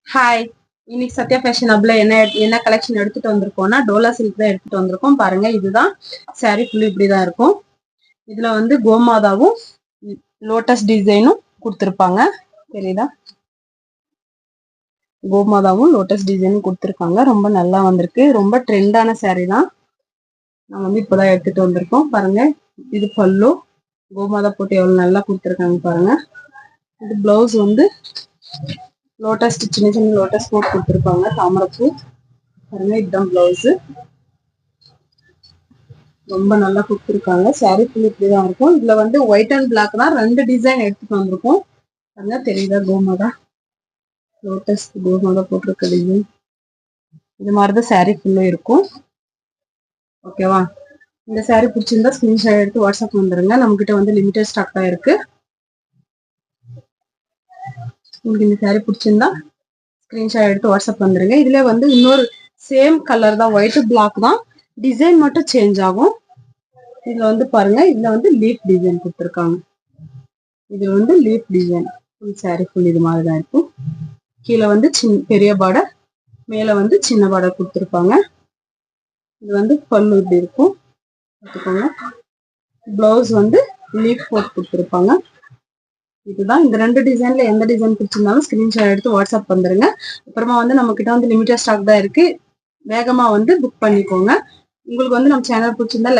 Hi, இன்னைக்கு Sathya fashion ஹப்ல என்ன collection எடுத்துட்டு வந்திருக்கோம்னா டோலா சில்க் தான் எடுத்துட்டு வந்திருக்கோம். பாருங்க, இதுதான் சாரி ஃபுல் இப்படிதான் இருக்கும். இதுல வந்து கோமாதாவும் லோட்டஸ் டிசைனும் கொடுத்துருப்பாங்க. தெரியுதா? கோமாதாவும் லோட்டஸ் டிசைனும் கொடுத்துருக்காங்க. ரொம்ப நல்லா வந்திருக்கு. ரொம்ப ட்ரெண்டான சாரி தான். நான் வந்து இப்பதான் எடுத்துட்டு வந்திருக்கோம். பாருங்க, இது பல்லு. கோமாதா போட்டு எவ்வளவு நல்லா கொடுத்துருக்காங்க பாருங்க. இது பிளவுஸ் வந்து லோட்டஸ் சின்ன சின்ன லோட்டஸ் போட்டு கொடுத்துருப்பாங்க. தாமரைப்பூ பாருங்க, இதுதான் பிளவுஸ். ரொம்ப நல்லா கொடுத்துருக்காங்க. சாரி ஃபுல் இப்படிதான் இருக்கும். இதுல வந்து ஒயிட் அண்ட் பிளாக் தான் ரெண்டு டிசைன் எடுத்துட்டு வந்திருக்கோம். பாருங்க, தெரியுதா? கோமாதா லோட்டஸ் கோமாதா போட்டிருக்க டிசைன் இது மாதிரிதான் சாரி ஃபுல்லும் இருக்கும். ஓகேவா? இந்த சாரி பிடிச்சிருந்தா ஸ்கிரீன்ஷாட் எடுத்து வாட்ஸ்அப் வந்துருங்க. நம்ம கிட்ட வந்து லிமிடெட் ஸ்டாக் தான் இருக்கு. உங்களுக்கு இந்த சாரி பிடிச்சிருந்தா ஸ்கிரீன்ஷாட் எடுத்து வாட்ஸ்அப் வந்துருங்க. இதுல வந்து இன்னொரு சேம் கலர் தான், ஒயிட் பிளாக் தான், டிசைன் மட்டும் சேஞ்ச் ஆகும். இதுல வந்து பாருங்க, இதுல வந்து லீஃப் டிசைன் கொடுத்துருக்காங்க. இது வந்து leaf design full sorry full இது மாதிரி தான் இருக்கும். கீழே வந்து பெரிய பார்டர், மேல வந்து சின்ன பார்டர் கொடுத்துருப்பாங்க. இது வந்து பல்லு இப்படி இருக்கும் பார்த்துக்கோங்க. பிளவுஸ் வந்து லீஃப் போட்டு கொடுத்துருப்பாங்க. இதுதான். இந்த ரெண்டு டிசைன்ல எந்த டிசைன் பிடிச்சிருந்தாலும் ஸ்கிரீன்ஷாட் எடுத்து வாட்ஸ்அப் வந்துருங்க. அப்புறமா வந்து நம்ம கிட்ட வந்து லிமிடெட் ஸ்டாக் தான் இருக்கு. வேகமா வந்து புக் பண்ணிக்கோங்க. உங்களுக்கு வந்து நம்ம சேனல் பிடிச்சிருந்தா